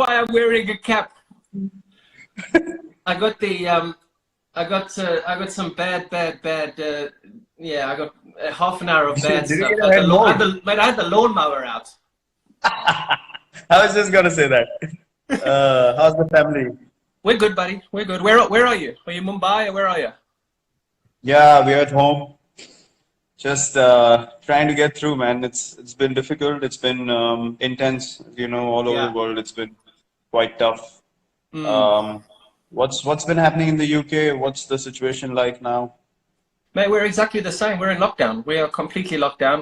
why I'm wearing a cap. I got the I got some bad. Yeah, I got half an hour of bad Did you stuff. get a head mold? I had the lawnmower out. I was just gonna say that. How's the family? We're good, buddy. We're good. Where are you? Are you Mumbai or where are you? Yeah, we're at home. Just trying to get through, man. It's been difficult. It's been intense, all over the Yeah. world. It's been quite tough. Mm. Um, what's been happening in the UK? What's the situation like now? Mate, we're exactly the same. We're in lockdown. We are completely locked down.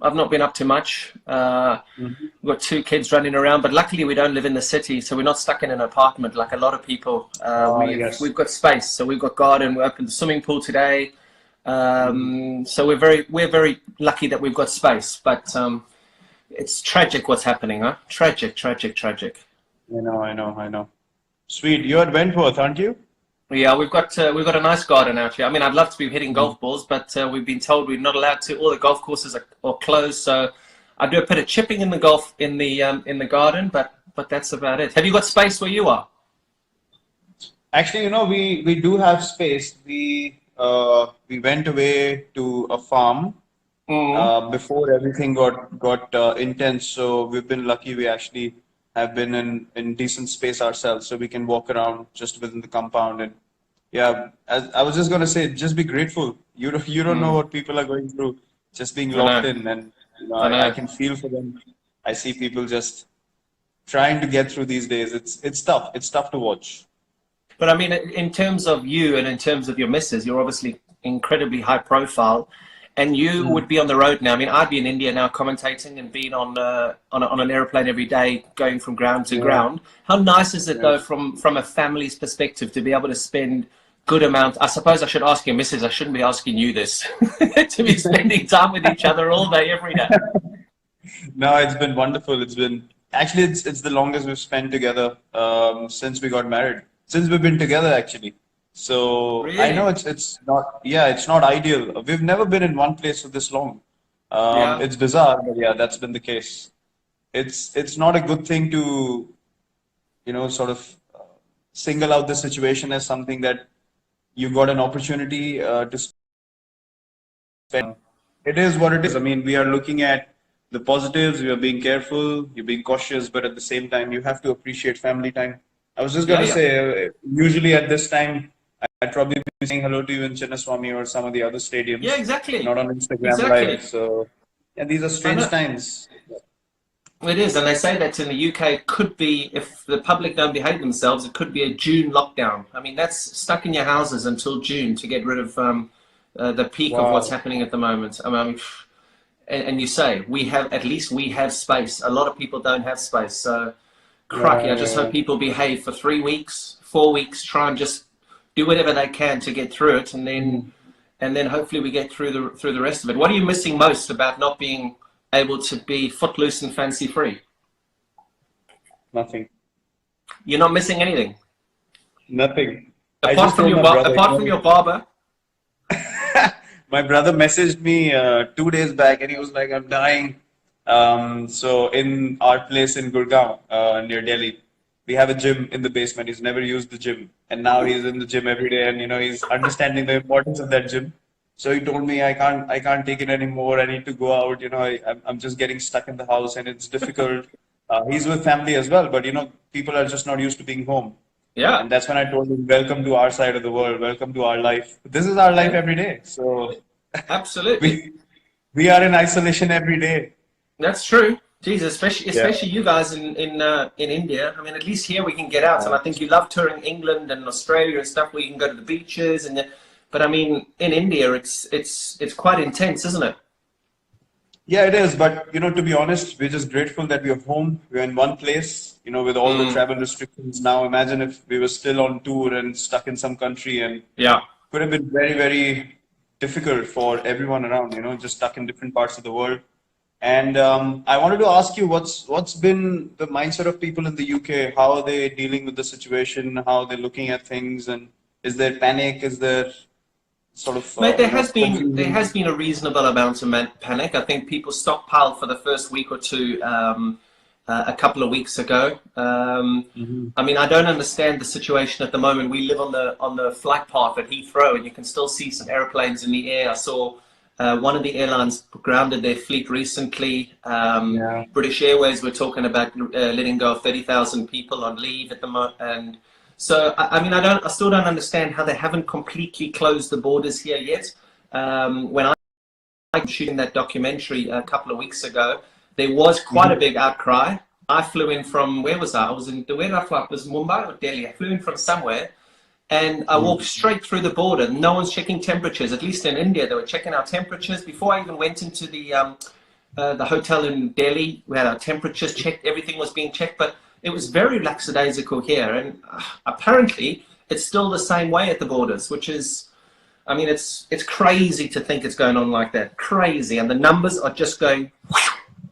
I've not been up to much. Mhm. We've got two kids running around, but luckily we don't live in the city, so we're not stuck in an apartment like a lot of people. Yes. We've got space, so we've got garden. We opened the swimming pool today. Mhm. So we're very lucky that we've got space. But it's tragic what's happening, huh? Tragic, tragic, tragic. I know. Sweet. You're at Wentworth, aren't you? Yeah, we've got a nice garden out here. I mean, I'd love to be hitting Mm. golf balls, but we've been told we're not allowed to. All the golf courses are closed, so I do a bit of chipping in in the garden, but that's about it. Have you got space where you are? Actually, we do have space. We went away to a farm Mm. before everything got intense. So we've been lucky. We actually have been in decent space ourselves, so we can walk around just within the compound. And yeah, as I was just gonna say, just be grateful. You don't know Mm. what people are going through, just being I locked know, in, and I I know. can feel for them. I see people just trying to get through these days. It's tough. It's tough to watch. But I mean, in terms of you and in terms of your missus, you're obviously incredibly high profile, and you Mm. would be on the road now. I mean, I'd be in India now commentating and being on an airplane every day, going from ground to Yeah, ground. How nice is it yeah. though, from a family's perspective, to be able to spend good amount? I suppose I should ask your missus. I shouldn't be asking you this. To be spending time with each other all day, every day. No, it's been wonderful. It's the longest we've spent together since we got married. Since we've been together actually. So I know Really? it's not ideal. We've never been in one place for this long. Yeah. It's bizarre, but yeah, that's been the case. It's not a good thing to, sort of single out the situation as something that you got an opportunity to spend. It is what it is. I mean, we are looking at the positives, we are being careful, you're being cautious, but at the same time, you have to appreciate family time. I was just going Yeah, to yeah. say, usually at this time, I'd probably be saying hello to you in Chinnaswamy or some of the other Yeah, stadiums, exactly. not on Instagram Live. Exactly. So, yeah, these are I strange know. times. It is, and they say that in the UK it could be, if the public don't behave themselves, it could be a June lockdown. I mean, that's stuck in your houses until June to get rid of the peak of what's Wow. happening at the moment. I mean, and you say at least we have space. A lot of people don't have space. So, crikey, I Yeah, just yeah, hope people behave for 3 weeks, 4 weeks, try and just do whatever they can to get through it, yeah. and then hopefully we get through the rest of it. What are you missing most about not being able to be footloose and fancy free? Nothing. You're not missing anything Nothing. I just told my brother, apart from your barber. my brother messaged me 2 days back and he was like, I'm dying. So in our place in Gurgaon, near Delhi, we have a gym in the basement. He's never used the gym. And now he's in the gym every day and he's understanding the importance of that gym. So he told me I can't take it anymore. I need to go out. I'm just getting stuck in the house and it's difficult. He's with family as well, but people are just not used to being home. Yeah, And that's when I told him, welcome to our side of the world, welcome to our life. This is our life yeah, every day. So absolutely. we we are in isolation every day. That's true. Jesus, Yeah. especially you guys in India. I mean, at least here we can get out, and I think you love touring England and Australia and stuff, where you can go to the beaches but I mean, in India, it's quite intense, isn't it? Yeah, it is. But to be honest, we're just grateful that we're home. We're in one place, with all the Mm, travel restrictions now. Imagine if we were still on tour and stuck in some country and yeah. could have been very, very difficult for everyone around, just stuck in different parts of the world. And I wanted to ask you, what's been the mindset of people in the UK? How are they dealing with the situation? How are they looking at things? And is there panic? Is there sort of Mate, there confusion? has been a reasonable amount of panic. I think people stockpiled for the first week or two, a couple of weeks ago. I mean, I don't understand the situation at the moment. We live on the flight path at Heathrow, and you can still see some airplanes in the air. I saw one of the airlines grounded their fleet recently. British Airways were talking about letting go of 30,000 people on leave at the moment. And so, I mean, I still don't understand how they haven't completely closed the borders here yet. When I was shooting that documentary a couple of weeks ago, there was quite a big outcry. I flew in from, where was I? Where did I fly? It was Mumbai or Delhi. I flew in from somewhere, and I walked straight through the border. No one's checking temperatures. At least in India, they were checking our temperatures. Before I even went into the hotel in Delhi, we had our temperatures checked. Everything was being checked, but it was very lackadaisical here. And apparently, it's still the same way at the borders, which is, I mean, it's crazy to think it's going on like that. Crazy. And the numbers are just going,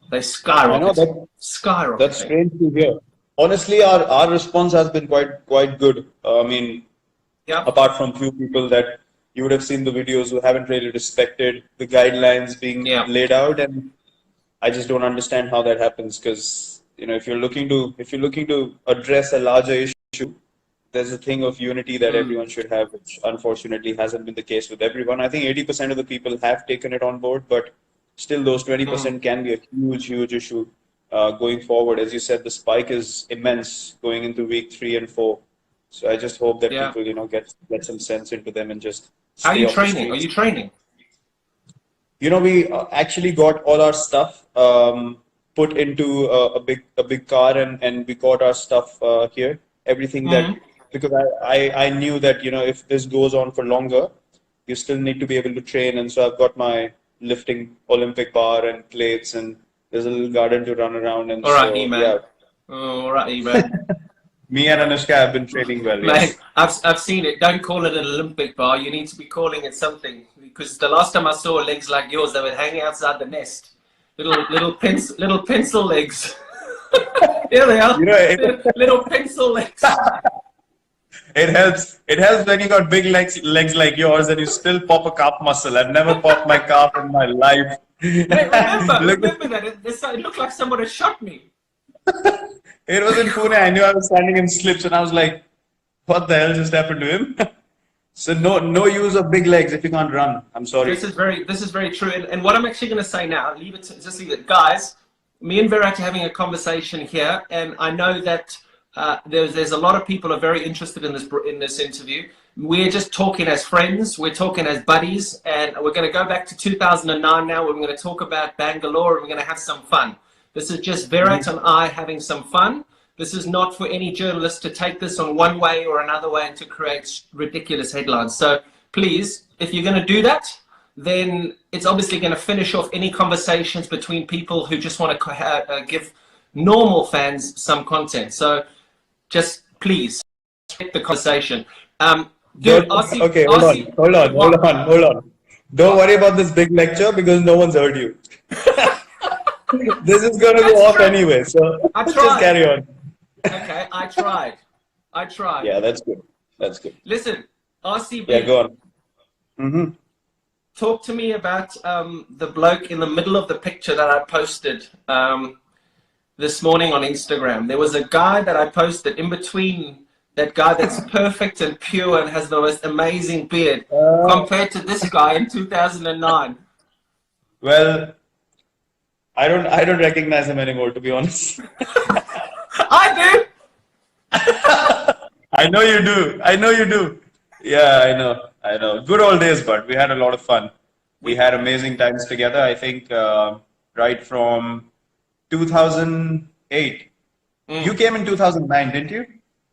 they skyrocket. I know skyrocket. that's strange to hear. Honestly, our response has been quite good. I mean, apart from few people that you would have seen the videos who haven't really respected the guidelines being laid out, and I just don't understand how that happens, because if you're looking to address a larger issue, there's a thing of unity that everyone should have, which unfortunately hasn't been the case with everyone. I think 80% of the people have taken it on board, but still those 20% can be a huge issue going forward. As you said, the spike is immense going into week 3 and 4. So I just hope that people, get some sense into them and just stay Are you off the training? Are streets. you training? We actually got all our stuff put into a big car, and we got our stuff here. Everything that, because I knew that if this goes on for longer, you still need to be able to train, and so I've got my lifting Olympic bar and plates, and there's a little garden to run around. And All right, so, man. All right, man. Me and Anushka have been training well. Mate, I've seen it. Don't call it an Olympic bar. You need to be calling it something, because the last time I saw legs like yours, they were hanging outside the nest. Little pencil legs. Here they are. Little pencil legs. It helps when you got big legs like yours and you still pop a calf muscle. I've never popped my calf in my life. Remember that. It looked like someone had shot me. It was in Pune. I knew I was standing in slips, and I was like, what the hell just happened to him? So no use of big legs if you can't run. I'm sorry. This is very true. And what I'm actually going to say now, leave it. Guys, me and Virat are having a conversation here, and I know that there's a lot of people are very interested in this interview. We're just talking as friends. We're talking as buddies, and we're going to go back to 2009 now. We're going to talk about Bangalore, and we're going to have some fun. This is just Virat and I having some fun. This is not for any journalist to take this on one way or another way and to create ridiculous headlines. So please, if you're going to do that, then it's obviously going to finish off any conversations between people who just want to give normal fans some content. So just please take the conversation. Okay, hold on. Don't worry about this big lecture, because no one's heard you. This is going to go off anyway, so just carry on. Okay, I tried. Yeah, that's good. Listen, RCB. Yeah, go on. Talk to me about the bloke in the middle of the picture that I posted this morning on Instagram. There was a guy that I posted in between, that guy that's perfect and pure and has the most amazing beard, compared to this guy in 2009. Well, I don't recognize him anymore, to be honest. I do. I know you do. Yeah, I know. Good old days, but we had a lot of fun. We had amazing times together. I think right from 2008. You came in 2009, didn't you?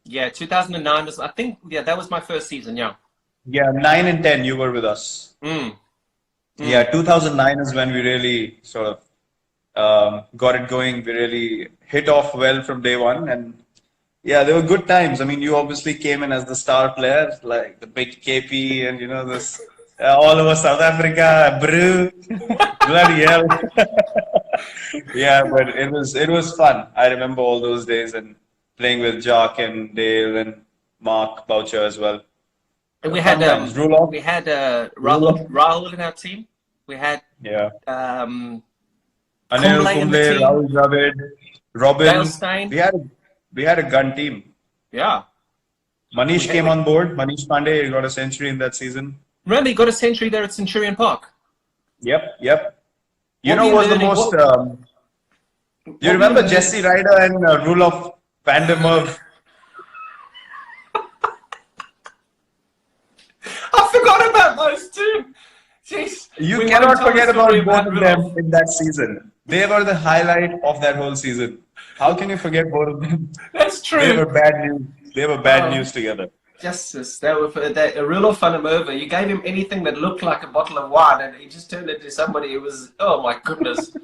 Yeah, 2009 was, I think, that was my first season, yeah. Yeah, 9 and 10 you were with us. Yeah, 2009 is when we really sort of got it going. We really hit off well from day one, and yeah, they were good times. I mean, you obviously came in as the star player, like the big KP, and this all over South Africa, brew, bloody hell. Yeah, but it was fun. I remember all those days and playing with Jock and Dale and Mark Boucher as well. And we had Rahul in our team. We had Anil Kumble in Kumble, the team. Rahul Dravid, Robin. Dale Steyn. We had a gun team. Yeah. Manish came on board. Manish Pandey got a century in that season. Remember, he got a century there at Centurion Park. Yep. You What know were you what's the learning? most... What you were remember learning? Jesse Ryder and Rule of Van der Merwe? I forgot about those two. Jeez. You We cannot won't tell forget the story about both of Rudolph. them in that season. They were the highlight of that whole season. How can you forget both of them? That's true. They were bad news. They were bad news together. Justice. That were a real fun him over. You gave him anything that looked like a bottle of wine, and he just turned into somebody who was. Oh my goodness!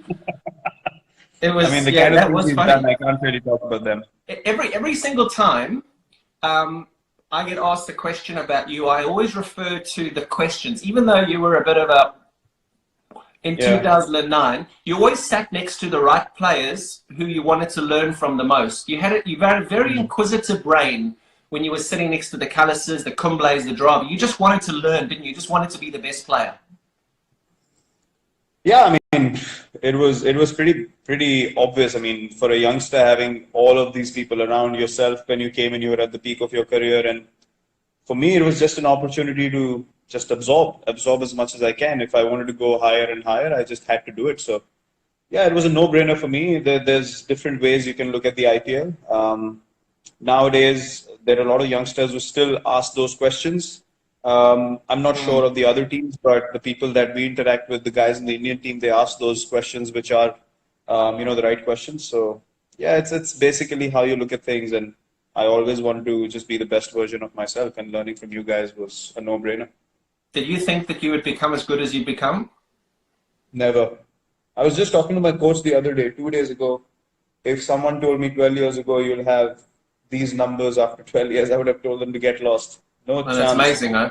It was. I mean, the yeah, kind that of things was he's funny. done, I can't really talk about them. Every single time I get asked a question about you, I always refer to the questions, even though you were a bit of a. In 2009, you always sat next to the right players who you wanted to learn from the most. You had a very inquisitive brain when you were sitting next to the Callises, the Kumblays, the Dravi. You just wanted to learn, didn't you? You just wanted to be the best player. Yeah, I mean, it was pretty obvious. I mean, for a youngster, having all of these people around yourself when you came and you were at the peak of your career, and for me, it was just an opportunity to just absorb as much as I can. If I wanted to go higher and higher, I just had to do it. So, yeah, it was a no-brainer for me. There's different ways you can look at the IPL. Nowadays, there are a lot of youngsters who still ask those questions. I'm not sure of the other teams, but the people that we interact with, the guys in the Indian team, they ask those questions, which are, the right questions. So, yeah, it's basically how you look at things, and I always wanted to just be the best version of myself, and learning from you guys was a no-brainer. Did you think that you would become as good as you'd become? Never. I was just talking to my coach the other day, 2 days ago. If someone told me 12 years ago you'll have these numbers after 12 years, I would have told them to get lost. No chance. That's amazing, huh?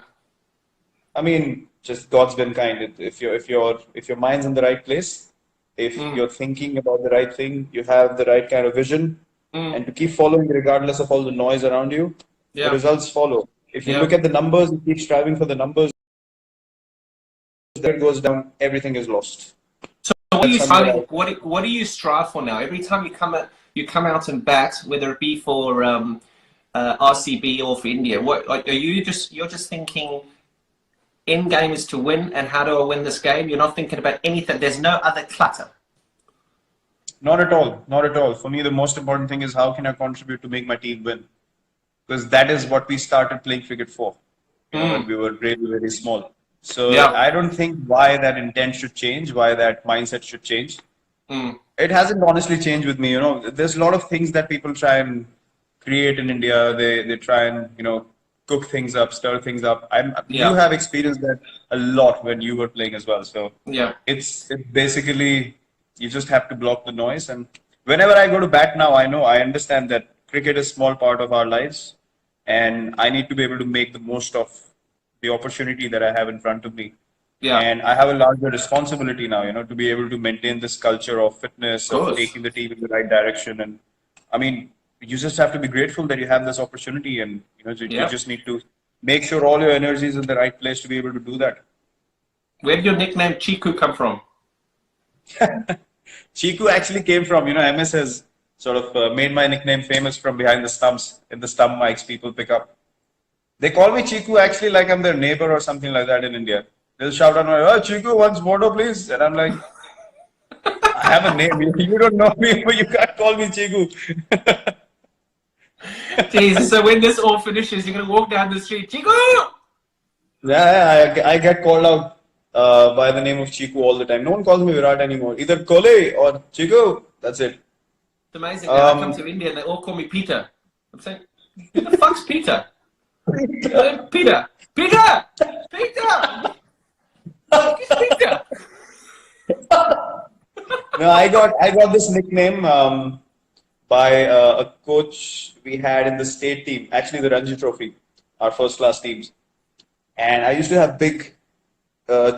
I mean, just God's been kind. If your mind's in the right place, if you're thinking about the right thing, you have the right kind of vision, and to keep following regardless of all the noise around you, the results follow. If you look at the numbers and keep striving for the numbers, that goes down, everything is lost. So what are you striving? What do you strive for now? Every time you come out and bat, whether it be for RCB or for India, what are you're just thinking? End game is to win, and how do I win this game? You're not thinking about anything. There's no other clutter. Not at all. Not at all. For me, the most important thing is how can I contribute to make my team win? Because that is what we started playing cricket for, when we were really, very small. So I don't think why that intent should change, why that mindset should change. It hasn't honestly changed with me. There's a lot of things that people try and create in India. They try and, cook things up, stir things up. You have experienced that a lot when you were playing as well. So it's basically, you just have to block the noise. And whenever I go to bat now, I understand that cricket is a small part of our lives, and I need to be able to make the most of the opportunity that I have in front of me. And I have a larger responsibility now, to be able to maintain this culture of fitness, of taking the team in the right direction. And I mean, you just have to be grateful that you have this opportunity, and you just need to make sure all your energy is in the right place to be able to do that. Where did your nickname Chiku come from? Chiku actually came from, MS has sort of made my nickname famous from behind the stumps. In the stump mics people pick up. They call me Chiku actually like I'm their neighbor or something like that in India. They'll shout out, "Oh, Chiku, once photo, please." And I'm like, I have a name. You don't know me, but you can't call me Chiku. Jesus, so when this all finishes, you're going to walk down the street, Chiku! Yeah, I get called out by the name of Chiku all the time. No one calls me Virat anymore. Either Kohli or Chiku. That's it. It's amazing. Now I come to India and they all call me Peter. I'm saying, who the fuck's Peter? Peter! Peter! Peter! Who's Peter? No, I got this nickname by a coach we had in the state team, actually the Ranji Trophy, our first class teams. And I used to have big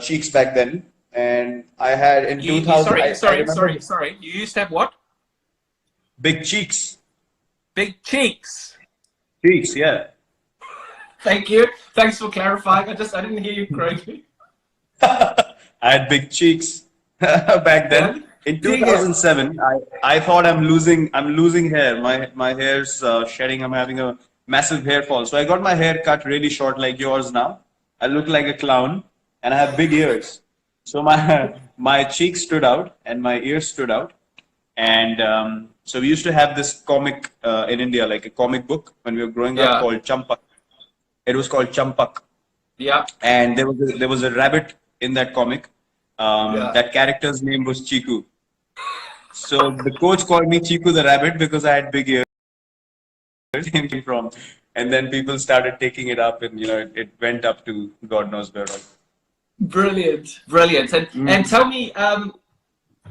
cheeks back then. And I had in 2000. Sorry. You used to have what? Big cheeks. Big cheeks. Cheeks, yeah. Thank you. Thanks for clarifying. I didn't hear you correctly. I had big cheeks back then. In Dig it. 2007, I thought I'm losing hair. My hair's shedding. I'm having a massive hair fall. So I got my hair cut really short, like yours now. I look like a clown, and I have big ears. So my my cheeks stood out and my ears stood out. And so we used to have this comic in India, like a comic book when we were growing up, Yeah. called Champak. It was called Champak, Yeah. and there was a rabbit in that comic. Yeah. That character's name was Chiku. So the coach called me Chiku the rabbit because I had big ears. Came from, and then people started taking it up, and it went up to God knows where. Brilliant. Brilliant. And Mm. tell me,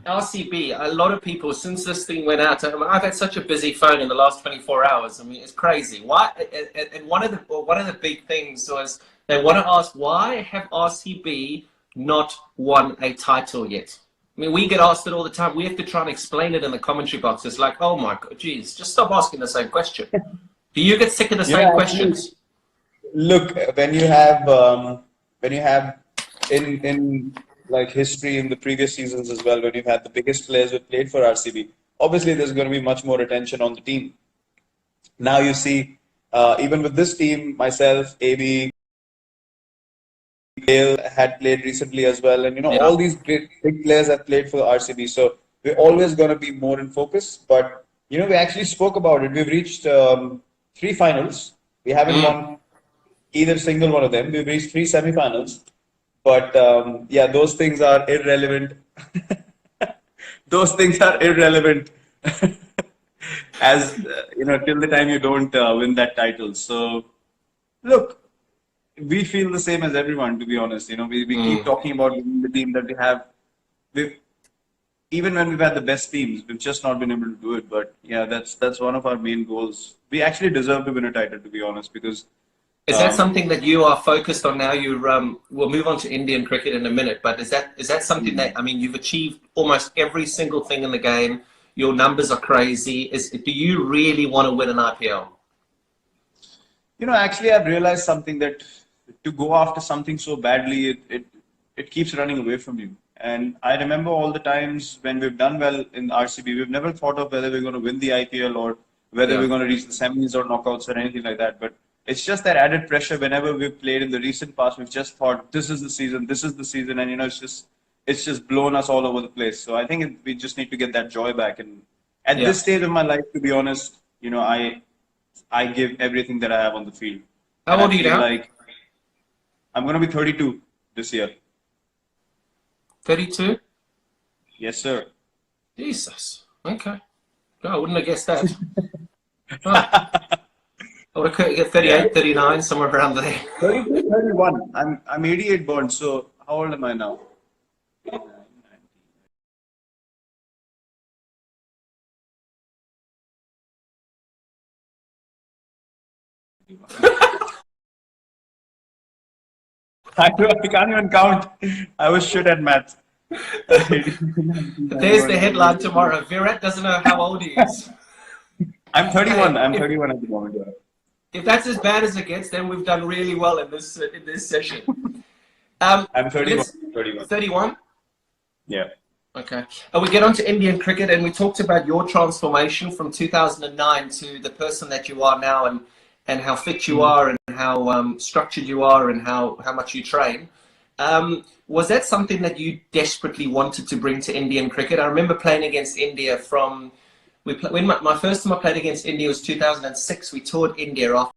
RCB, a lot of people, since this thing went out, I've had such a busy phone in the last 24 hours. I mean, it's crazy. Why? And one of the big things was they want to ask, why have RCB not won a title yet? I mean, we get asked it all the time. We have to try and explain it in the commentary box. It's like, oh my God, geez, just stop asking the same question. Do you get sick of the same Actually, questions? look, when you have in like history in the previous seasons as well, when you've had the biggest players who played for RCB, obviously there's going to be much more attention on the team. Now you see, even with this team, myself, AB, Gale had played recently as well, and Yeah. all these great big players have played for RCB. So we're always going to be more in focus. But we actually spoke about it. We've reached 3 finals. We haven't won either single one of them. We've reached 3 semifinals. But yeah, those things are irrelevant. Those things are irrelevant as till the time you don't win that title. So look, we feel the same as everyone, to be honest. We keep talking about winning the team that we have. Even when we've had the best teams, we've just not been able to do it. But yeah, that's one of our main goals. We actually deserve to win a title, to be honest, because Is that something that you are focused on now? We'll move on to Indian cricket in a minute, but is that something that, I mean, you've achieved almost every single thing in the game. Your numbers are crazy. Do you really want to win an IPL? actually, I've realized something, that to go after something so badly, it keeps running away from you. And I remember all the times when we've done well in RCB, we've never thought of whether we're going to win the IPL or whether we're going to reach the semis or knockouts or anything like that. But it's just that added pressure. Whenever we've played in the recent past, we've just thought, this is the season, and it's just blown us all over the place. So I think we just need to get that joy back. And at this stage of my life, to be honest, I give everything that I have on the field. How old are you now? Like I'm going to be 32 this year. 32? Yes, sir. Jesus. Okay. No, I wouldn't have guessed that. Oh, I would have get 38, 39, somewhere around there. 32, 31. I'm 88 born, so how old am I now? I can't even count. I was shit at maths. There's the headline tomorrow. Virat doesn't know how old he is. I'm 31. Hey, I'm 31 at the moment. If that's as bad as it gets, then we've done really well in this session. I'm 31. 31. 31? Yeah. Okay. We get on to Indian cricket, and we talked about your transformation from 2009 to the person that you are now, and how fit you are, and how structured you are, and how much you train. Was that something that you desperately wanted to bring to Indian cricket? I remember playing against India when my first time I played against India was 2006. We toured India after